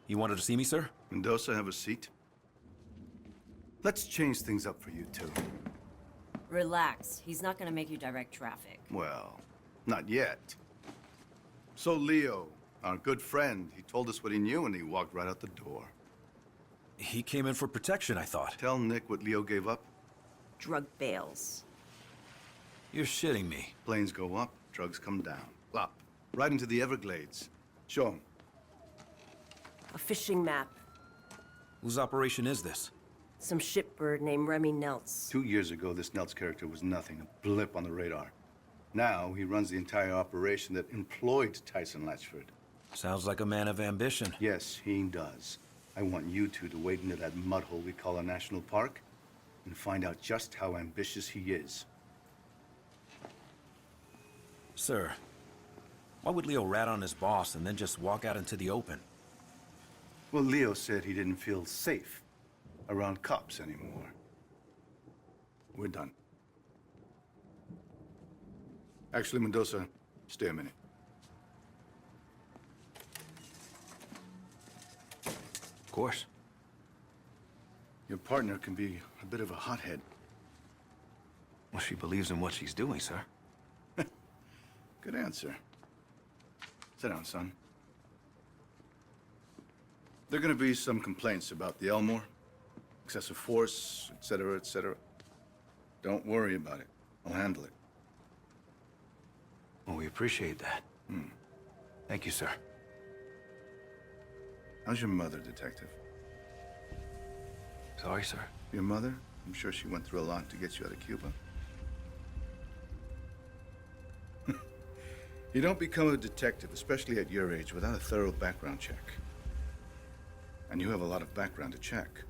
You wanted to see me, sir? Mendoza, have a seat. Let's change things up for you two. Relax. He's not gonna make you direct traffic. Well, not yet. So Leo, our good friend, he told us what he knew and he walked right out the door. He came in for protection, I thought. Tell Nick what Leo gave up. Drug bales. You're shitting me. Planes go up, drugs come down. Up. Right into the Everglades. Show him. A fishing map. Whose operation is this? Some shipbird named Remy Neltz. 2 years ago, this Neltz character was nothing, a blip on the radar. Now, he runs the entire operation that employed Tyson Latchford. Sounds like a man of ambition. Yes, he does. I want you two to wade into that mud hole we call a national park and find out just how ambitious he is. Sir, why would Leo rat on his boss and then just walk out into the open? Well, Leo said he didn't feel safe around cops anymore. We're done. Actually, Mendoza, stay a minute. Of course. Your partner can be a bit of a hothead. Well, she believes in what she's doing, sir. Good answer. Sit down, son. There are gonna be some complaints about the Elmore. Excessive force, etc., etc. Don't worry about it. I'll handle it. Well, we appreciate that. Thank you, sir. How's your mother, Detective? Sorry, sir. Your mother? I'm sure she went through a lot to get you out of Cuba. You don't become a detective, especially at your age, without a thorough background check. And you have a lot of background to check.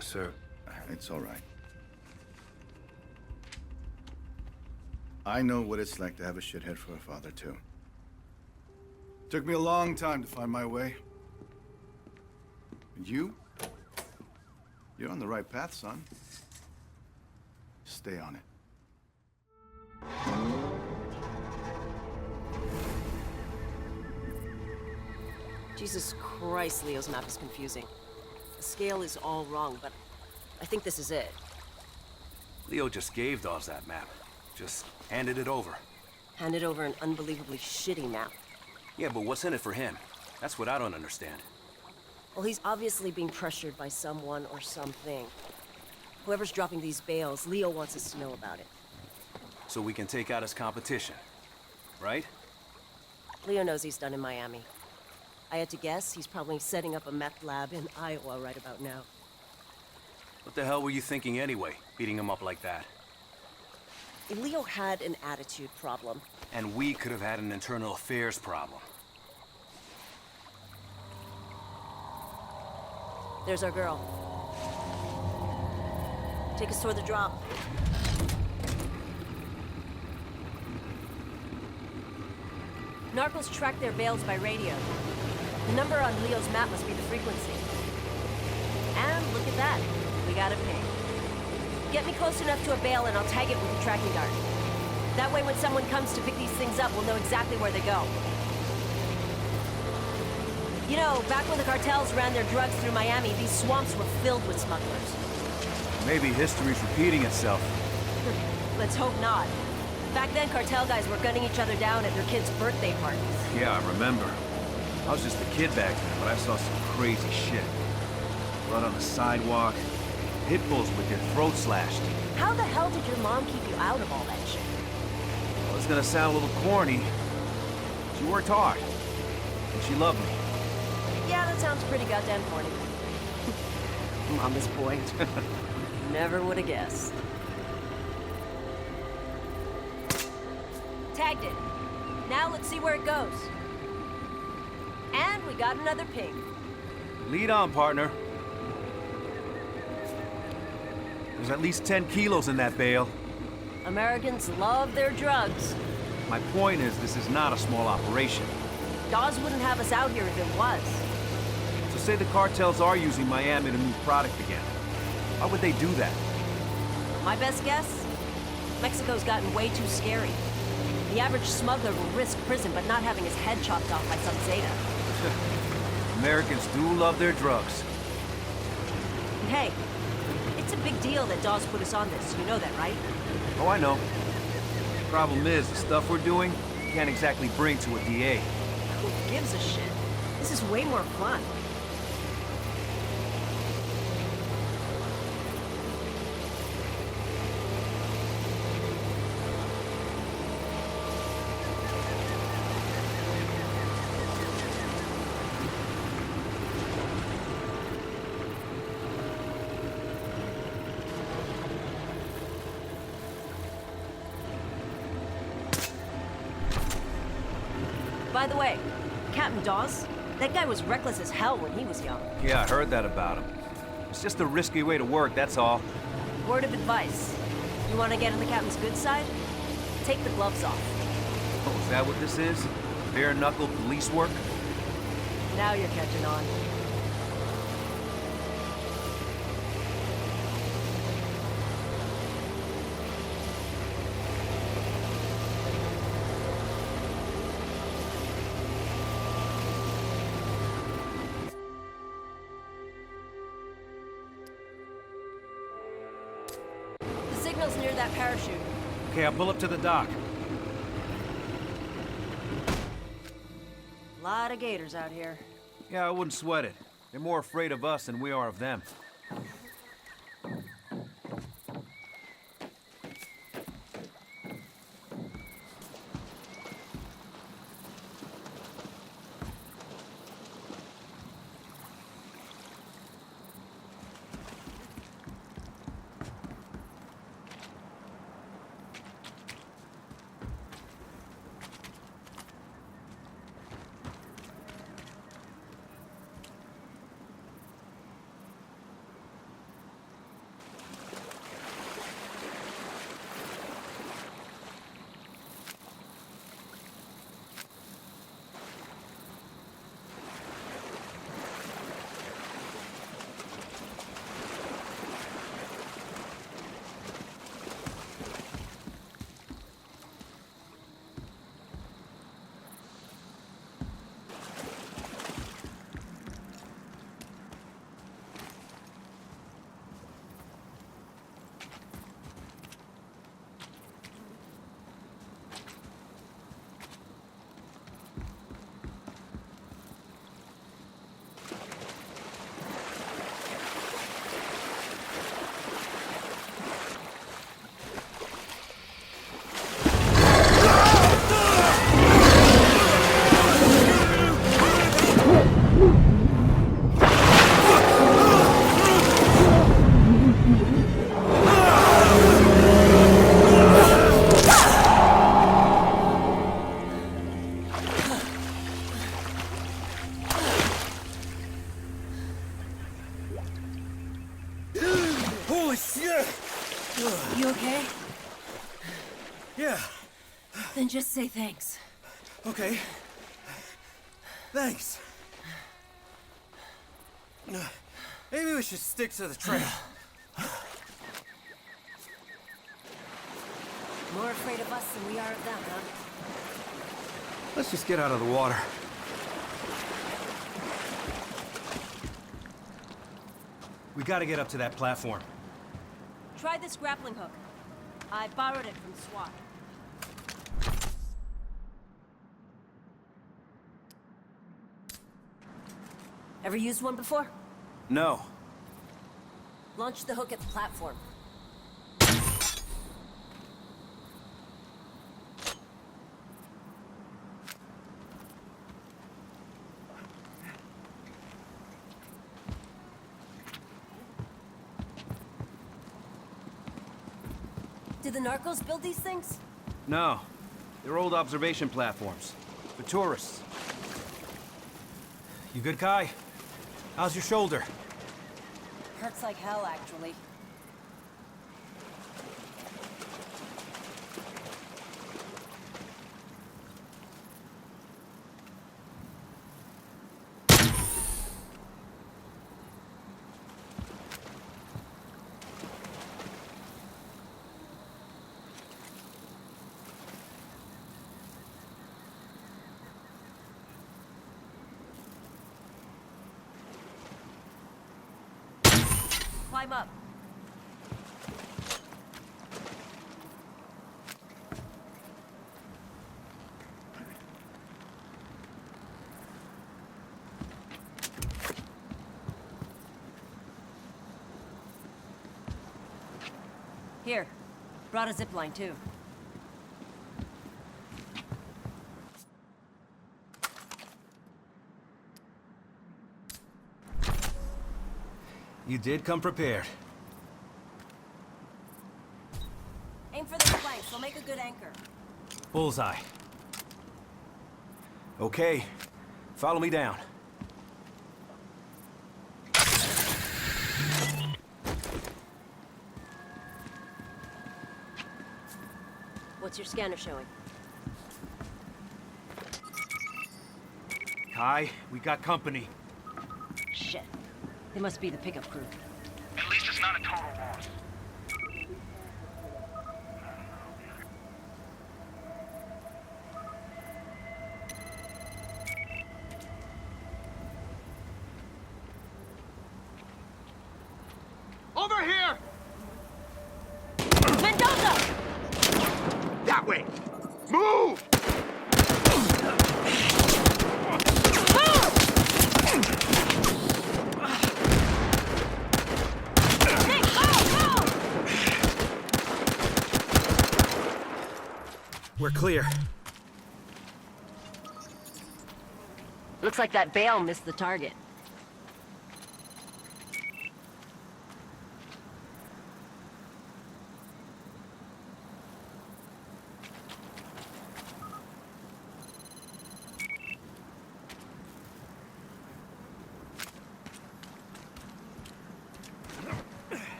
Sir, It's all right. I know what it's like to have a shithead for a father, too. Took me a long time to find my way. And you? You're on the right path, son. Stay on it. Jesus Christ, Leo's map is confusing. The scale is all wrong, but I think this is it. Leo just gave Dawes that map. Just handed it over. Handed over an unbelievably shitty map. Yeah, but what's in it for him? That's what I don't understand. Well, he's obviously being pressured by someone or something. Whoever's dropping these bales, Leo wants us to know about it. So we can take out his competition, right? Leo knows he's done in Miami. I had to guess he's probably setting up a meth lab in Iowa right about now. What the hell were you thinking anyway, beating him up like that? Leo had an attitude problem. And we could have had an internal affairs problem. There's our girl. Take us toward the drop. Narcos track their bales by radio. The number on Leo's map must be the frequency. And look at that. We got a ping. Get me close enough to a bale and I'll tag it with the tracking dart. That way when someone comes to pick these things up, we'll know exactly where they go. You know, back when the cartels ran their drugs through Miami, these swamps were filled with smugglers. Maybe history's repeating itself. Let's hope not. Back then, cartel guys were gunning each other down at their kids' birthday parties. Yeah, I remember. I was just a kid back then, but I saw some crazy shit. Blood on the sidewalk, pit bulls with their throats slashed. How the hell did your mom keep you out of all that shit? Well, it's gonna sound a little corny. She worked hard, and she loved me. Yeah, that sounds pretty goddamn corny. Mama's boy. Never would have guessed. Tagged it. Now let's see where it goes. And we got another ping. Lead on, partner. There's at least 10 kilos in that bale. Americans love their drugs. My point is, this is not a small operation. Dawes wouldn't have us out here if it was. So say the cartels are using Miami to move product again. Why would they do that? My best guess? Mexico's gotten way too scary. The average smuggler will risk prison but not having his head chopped off by some Zeta. Americans do love their drugs. And hey, it's a big deal that Dawes put us on this. You know that, right? Oh, I know. Problem is, the stuff we're doing, you can't exactly bring to a DA. Who gives a shit? This is way more fun. By the way, Captain Dawes, that guy was reckless as hell when he was young. Yeah, I heard that about him. It's just a risky way to work, that's all. Word of advice. You want to get on the captain's good side? Take the gloves off. Oh, is that what this is? Bare-knuckle police work? Now you're catching on. The signal's near that parachute. Okay, I'll pull up to the dock. Lot of gators out here. Yeah, I wouldn't sweat it. They're more afraid of us than we are of them. You okay? Yeah, Then just say thanks. okay. Thanks. Maybe we should stick to the trail. More afraid of us than we are of them, huh? Let's just get out of the water. We gotta get up to that platform. Try this grappling hook. I borrowed it from SWAT. Ever used one before? No. Launch the hook at the platform. Did the narcos build these things? No. They're old observation platforms. For tourists. You good, Kai? How's your shoulder? Hurts like hell, actually. climb up. Here, brought a zip line too. You did come prepared. Aim for those planks, they'll make a good anchor. Bullseye. Okay, follow me down. What's your scanner showing? Kai, we got company. Shit. They must be the pickup crew. At least it's not a total loss. Over here! Mendoza! That way! Move! Nick, go! We're clear. Looks like that bale missed the target.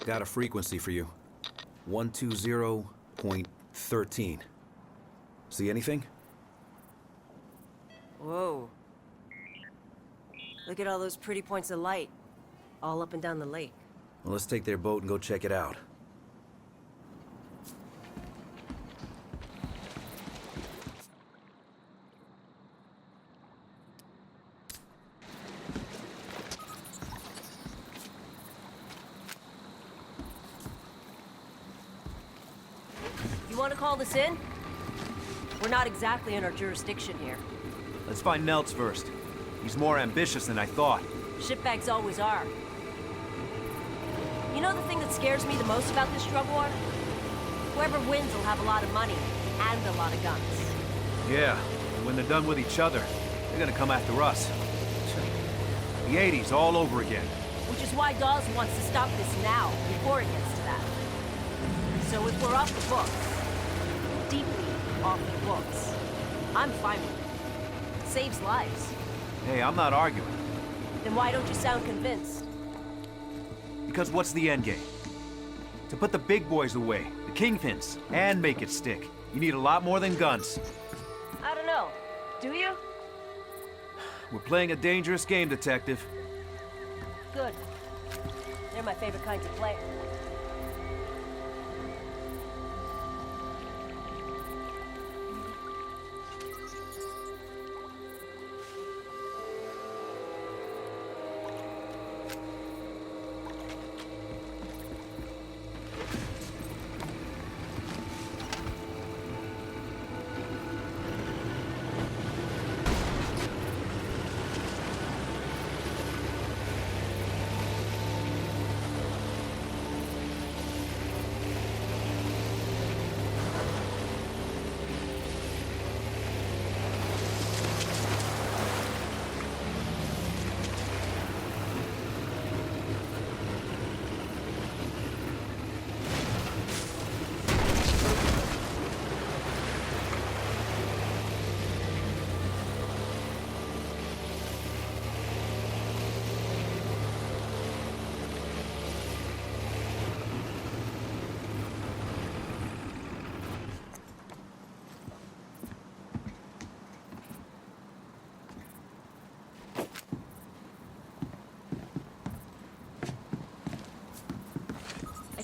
Got a frequency for you. 120.13. See anything? Whoa. Look at all those pretty points of light. All up and down the lake. Well, let's take their boat and go check it out. You want to call this in? We're not exactly in our jurisdiction here. Let's find Nelts first. He's more ambitious than I thought. Shitbags always are. You know the thing that scares me the most about this drug war? Whoever wins will have a lot of money and a lot of guns. Yeah, and when they're done with each other, they're gonna come after us. The 80s all over again. Which is why Dawes wants to stop this now, before it gets to that. So if we're off the books, deeply off the books, I'm fine with it. It saves lives. Hey, I'm not arguing. Then why don't you sound convinced? Because what's the end game? To put the big boys away, the kingpins, and make it stick, you need a lot more than guns. I don't know. Do you? We're playing a dangerous game, Detective. Good. They're my favorite kind to play.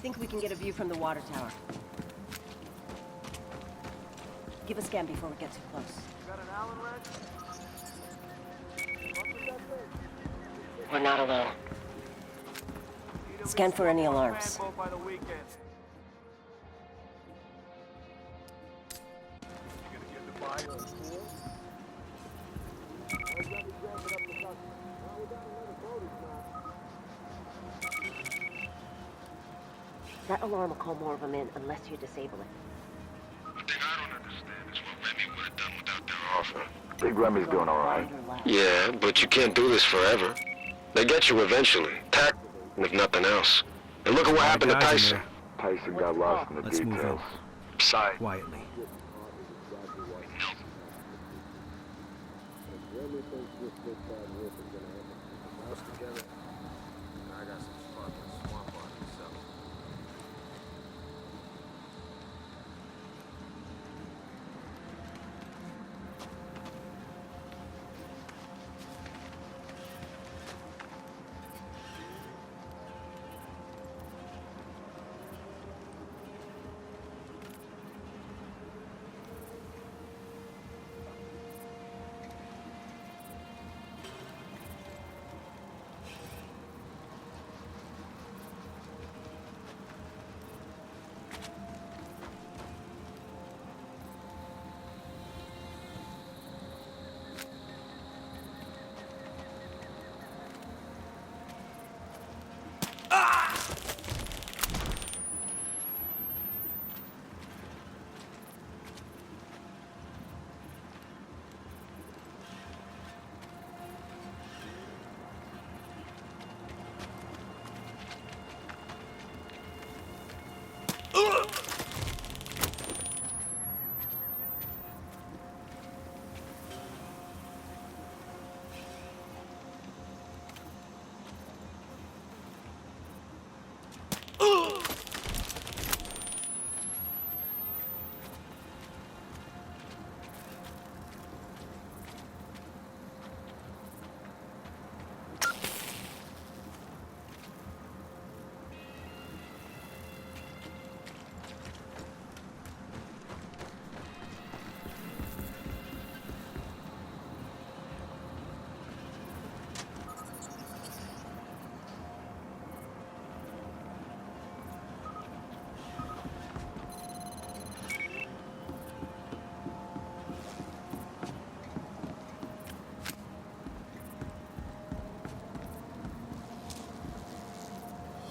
think we can get a view from the water tower. Give a scan before we get too close. We're not alone. Scan for any alarms. That alarm will call more of them in unless you disable it. The thing I don't understand is what Remy would have done without their offer. Big Remy's doing all right. Yeah, but you can't do this forever. They get you eventually. If nothing else. And look at what happened to Guys in Tyson. there. Tyson got lost in the Let's move details. in. Side. Quietly.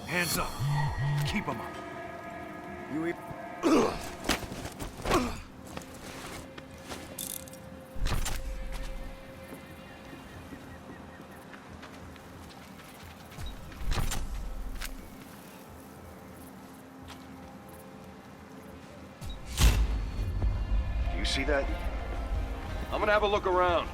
Hands up. Keep them up. You Do you see that? I'm gonna have a look around.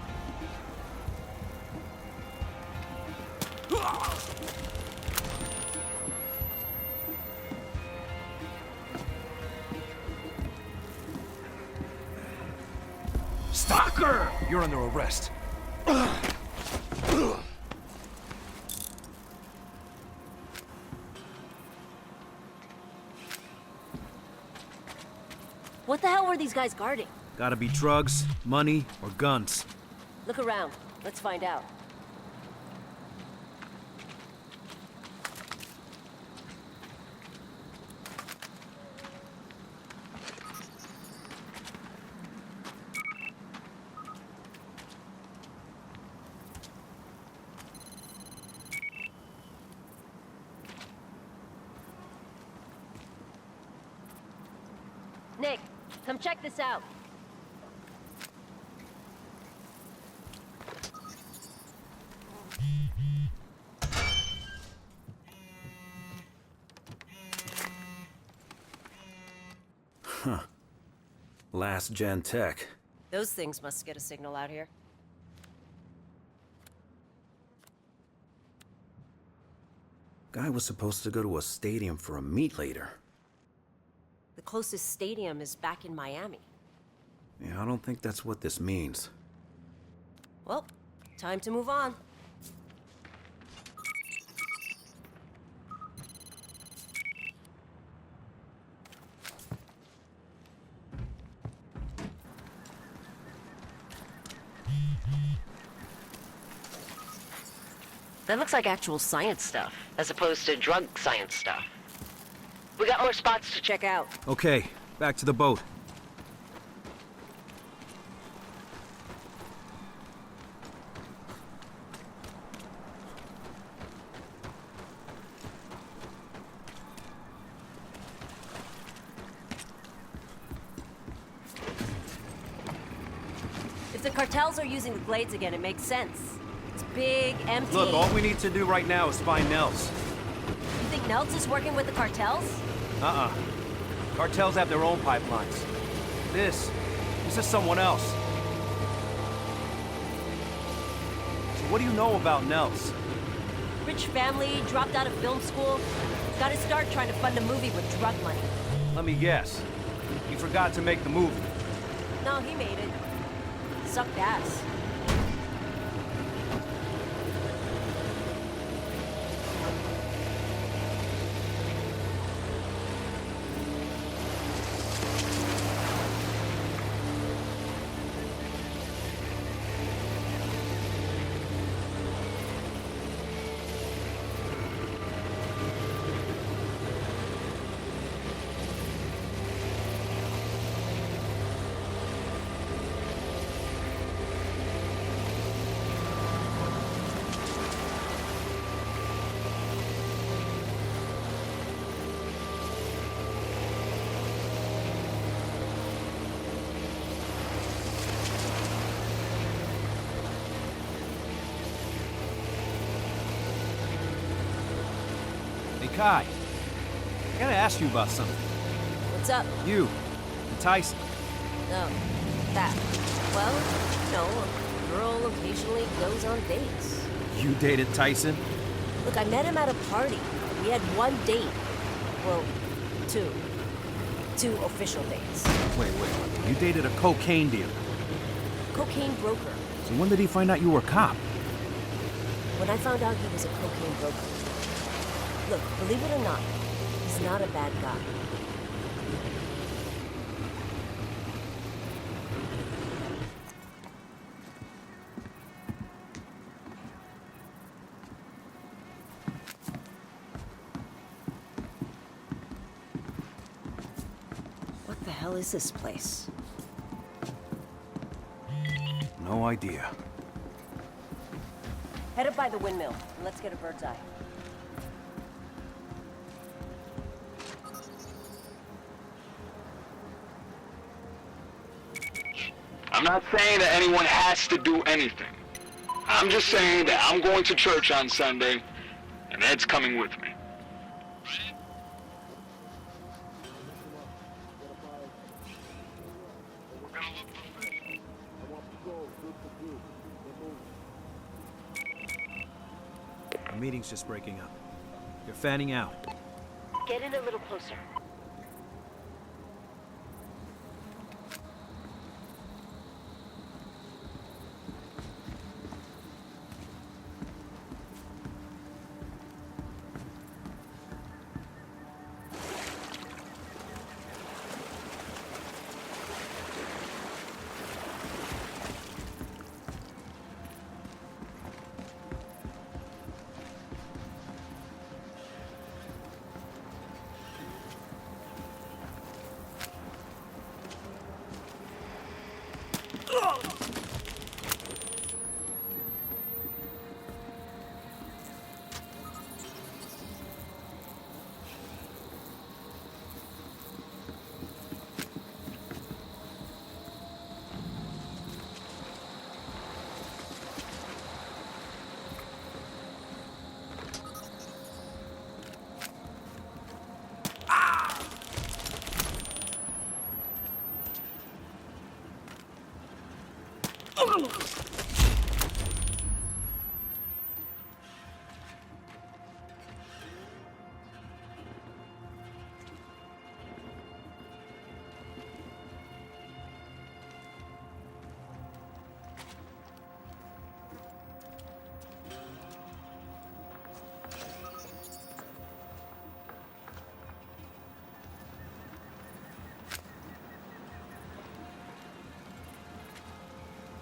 Stalker! You're under arrest. What the hell were these guys guarding? Gotta be drugs, money, or guns. Look around. Let's find out. Nick, come check this out. Last gen tech. Those things must get a signal out here. Guy was supposed to go to a stadium for a meet later. The closest stadium is back in Miami. Yeah, I don't think that's what this means. Well, time to move on. That looks like actual science stuff, as opposed to drug science stuff. We got more spots to check out. Okay, back to the boat. If the cartels are using the Glades again, it makes sense. It's big, empty. Look, all we need to do right now is find Nels. You think Nelts is working with the cartels? Uh-uh. Cartels have their own pipelines. This is someone else. So what do you know about Nels? Rich family, dropped out of film school. Got his start trying to fund a movie with drug money. Let me guess. He forgot to make the movie. No, he made it. Sucked ass. Hey, Kai. I gotta ask you about something. What's up? You and Tyson. No, that. Well, a girl occasionally goes on dates. You dated Tyson? Look, I met him at a party. We had one date. Well, two. Two official dates. Wait. You dated a cocaine dealer. Cocaine broker. So when did he find out you were a cop? When I found out he was a cocaine broker. Look, believe it or not, he's not a bad guy. What the hell is this place? No idea. Head up by the windmill, and let's get a bird's eye. I'm not saying that anyone has to do anything. I'm just saying that I'm going to church on Sunday, and Ed's coming with me. The meeting's just breaking up. You're fanning out. Get in a little closer.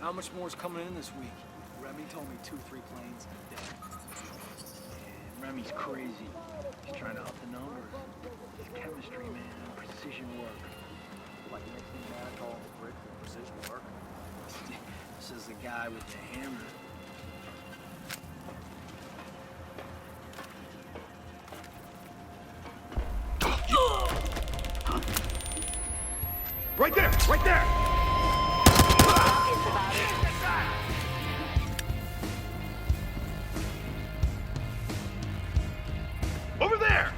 How much more is coming in this week, Remy? Tommy told me 2-3 planes a day. And Remy's crazy. He's trying to up the numbers. It's chemistry, man. Precision work. Like mixing back all the bricks and precision work. This is the guy with the hammer. Right there! Right there! Over there!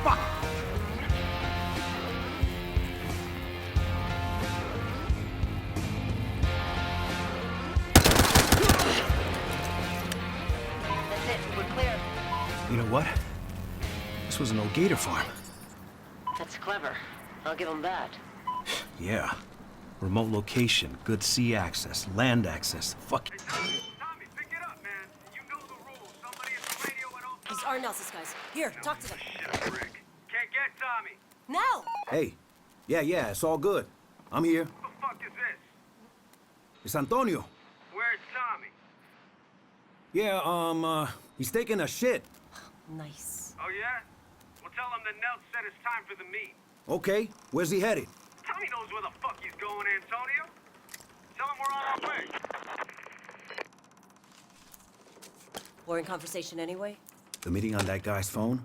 Fuck! That's it. We're clear. You know what? This was an old gator farm. That's clever. I'll give them that. Yeah. Remote location, good sea access, land access. Fuck. Tommy, pick it up, man. You know the rules. Somebody at the radio at all These are Nelson's guys. Here, talk to them. Shit, Rick. Can't get Tommy. Now! Hey. Yeah, it's all good. I'm here. What the fuck is this? It's Antonio. Where's Tommy? Yeah, he's taking a shit. Nice. Oh, yeah? Well, tell him that Nels said it's time for the meet. Okay, where's he headed? Tommy knows where the fuck he's going, Antonio. Tell him we're on our way. Boring conversation anyway? The meeting on that guy's phone?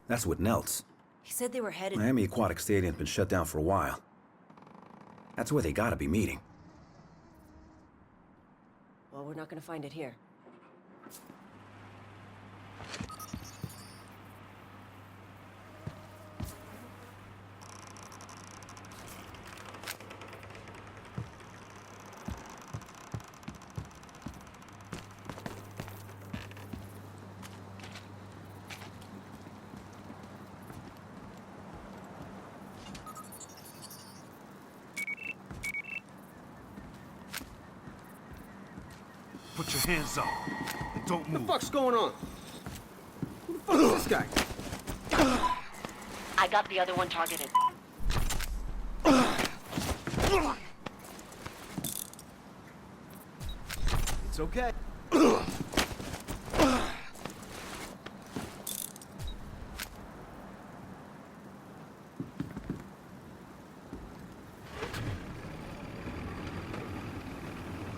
That's with Nelts. He said they were headed... Miami Aquatic Stadium's been shut down for a while. That's where they gotta be meeting. Well, we're not gonna find it here. Put your hands up. And don't move. What's going on? Who the fuck is this guy? I got the other one targeted. It's okay.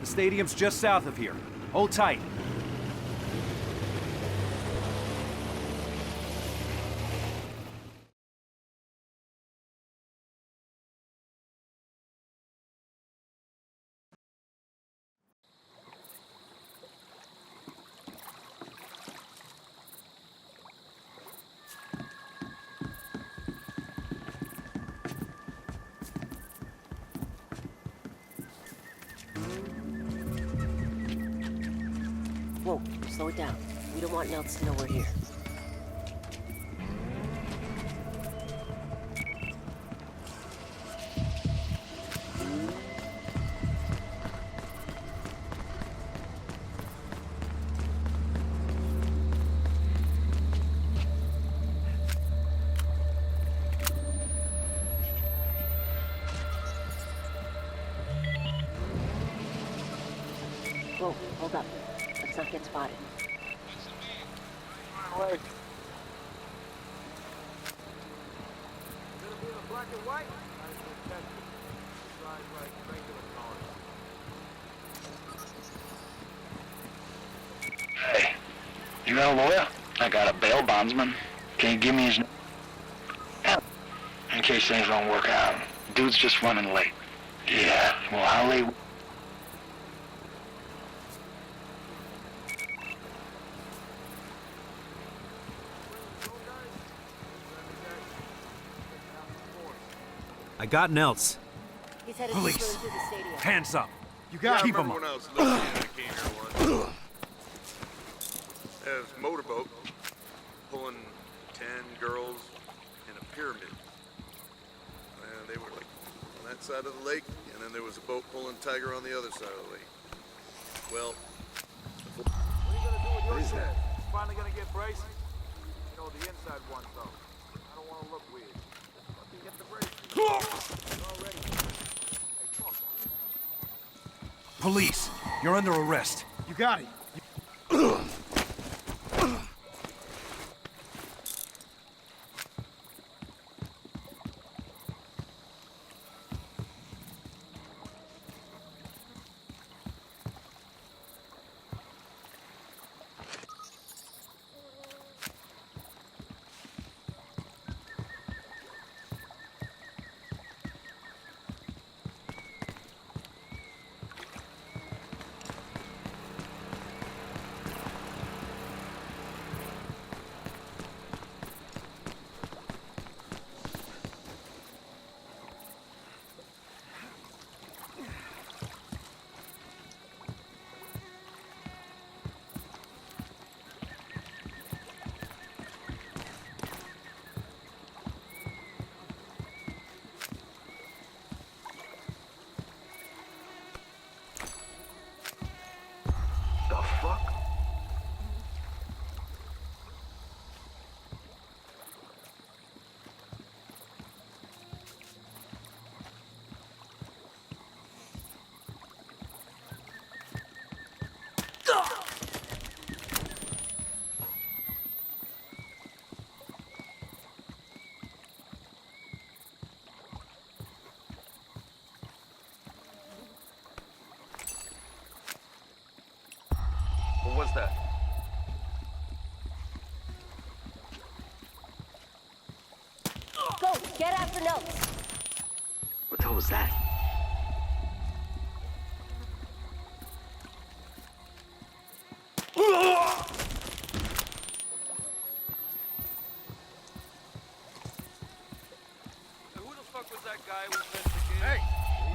The stadium's just south of here. Hold tight. Whoa, slow it down. We don't want Nels to know we're here. Whoa, hold up. Let's not get spotted. Hey, you got a lawyer? I got a bail bondsman. Can you give me his... In case things don't work out. Dude's just running late. Yeah, well, how late... I got Nelts. He's headed Police. through the stadium. Hands up. You got keep them up. When I was little kid, I came here once. It was a motorboat pulling 10 girls in a pyramid. And they were like on that side of the lake, and then there was a boat pulling Tiger on the other side of the lake. Well, what are you gonna do? is that? Finally gonna get braced? You know, the inside one, though. I don't want to look weird. Let me get the brace. Already. Hey, talk. Police, you're under arrest. You got it. The fuck? What was that? Go, get after notes. What the hell was that? Who the fuck was that guy who investigated? Hey,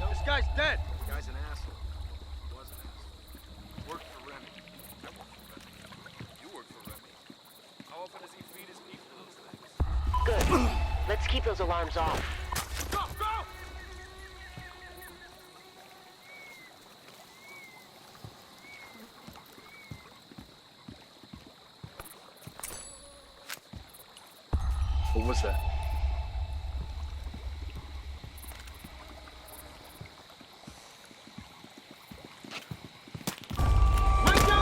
this guy's dead. The guy's an asshole. He was an asshole. Worked for Remy. I worked for Remy. You worked for Remy. How often does he feed his people to those things? Good. Let's keep those alarms off. Go, go! What was that?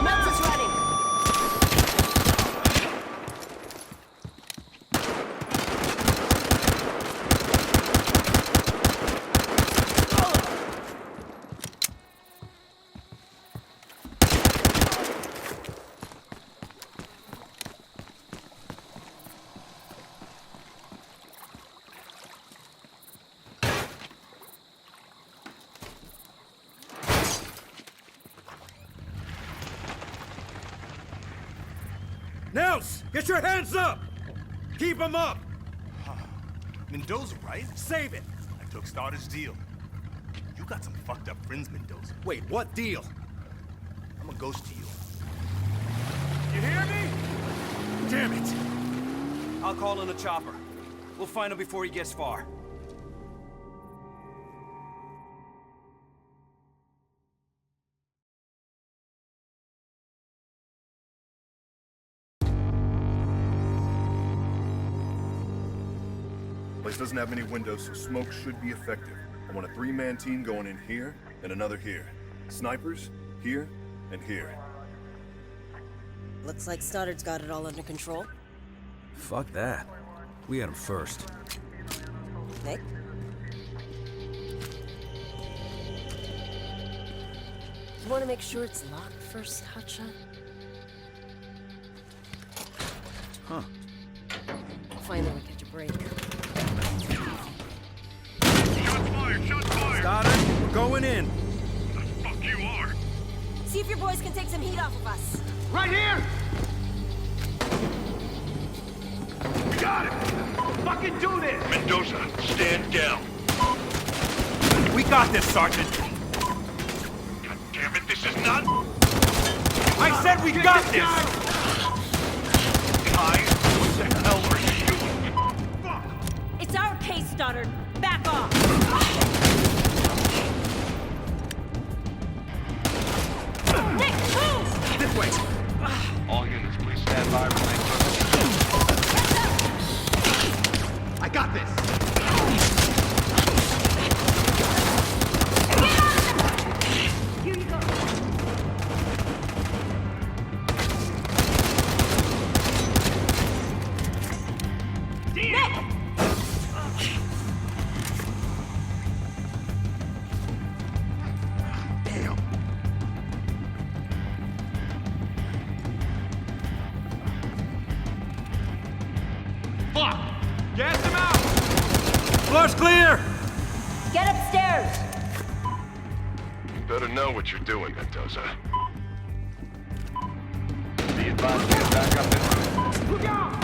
Melts is running. Nels, get your hands up! Keep them up! Mendoza, right? Save it! I took Starter's deal. You got some fucked up friends, Mendoza. Wait, what deal? I'm a ghost to you. You hear me? Damn it! I'll call in a chopper. We'll find him before he gets far. Place doesn't have many windows, so smoke should be effective. I want a three-man team going in here and another here. Snipers, here and here. Looks like Stoddard's got it all under control. Fuck that. We had him first. Nick? You want to make sure it's locked first, Hotshot? Huh. Finally catch a break. Shots fired! Shots fired! Stoddard, we're going in. The fuck you are? See if your boys can take some heat off of us. Right here! We got it! Fucking do this! Mendoza, stand down. We got this, Sergeant. God damn it, this is not... I said we got this! Kai, what the hell are you doing? Fuck! It's our case, Stoddard. Back off! Nick, move! This way! All units, Here you go. Nick! Fuck! Gas him out! Floor's clear! Get upstairs! You better know what you're doing, Mendoza. Be advised to get back up in. Look out!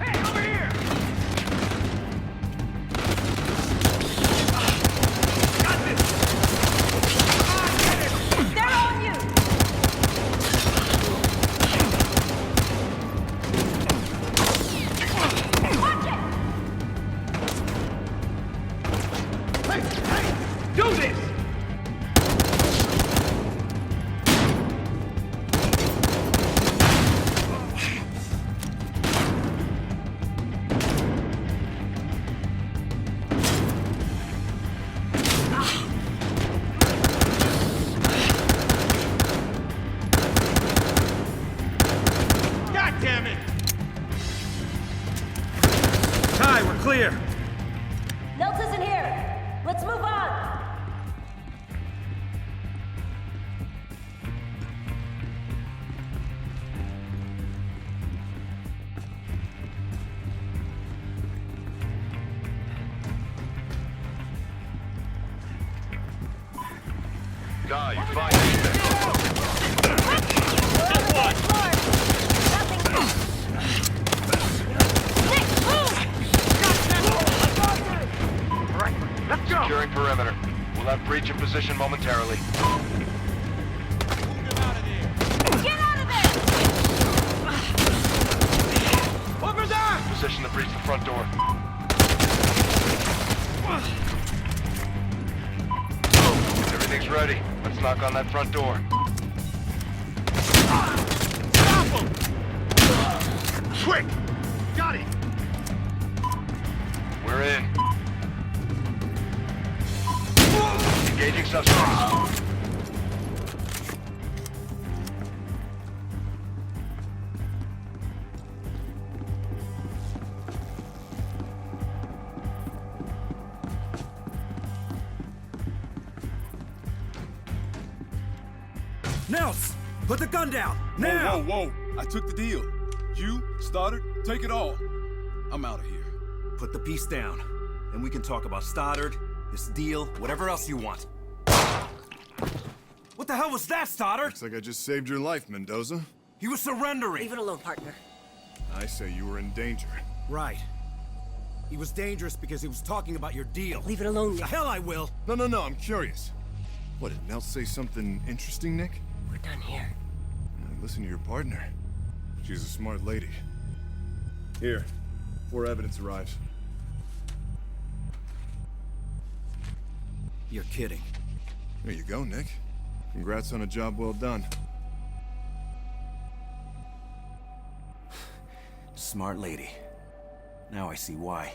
Hey, over here! Got this! They're on you! Watch it! Hey! Do this! God damn it! Ty, we're clear. Nels isn't here. Let's move on. Guy, you find anything? We're on the dance floor. Nothing. Nick, move! All right, let's go. Securing perimeter. We'll have breach in position momentarily. Get out of there! Over there! Position to breach the front door. Everything's ready. Let's knock on that front door. Stop him! Quick! Got it! We're in. Engaging suspects. Nels! Put the gun down! Now! Whoa, whoa. I took the deal. You, Stoddard, take it all. I'm out of here. Put the piece down. Then we can talk about Stoddard, this deal, whatever else you want. What the hell was that, Stoddard? Looks like I just saved your life, Mendoza. He was surrendering. Leave it alone, partner. I say you were in danger. Right. He was dangerous because he was talking about your deal. Leave it alone, The Nick. hell I will. No, I'm curious. What, did Nels say something interesting, Nick? We're done here. Listen to your partner. She's a smart lady. Here, before evidence arrives. You're kidding. There you go, Nick. Congrats on a job well done. Smart lady. Now I see why.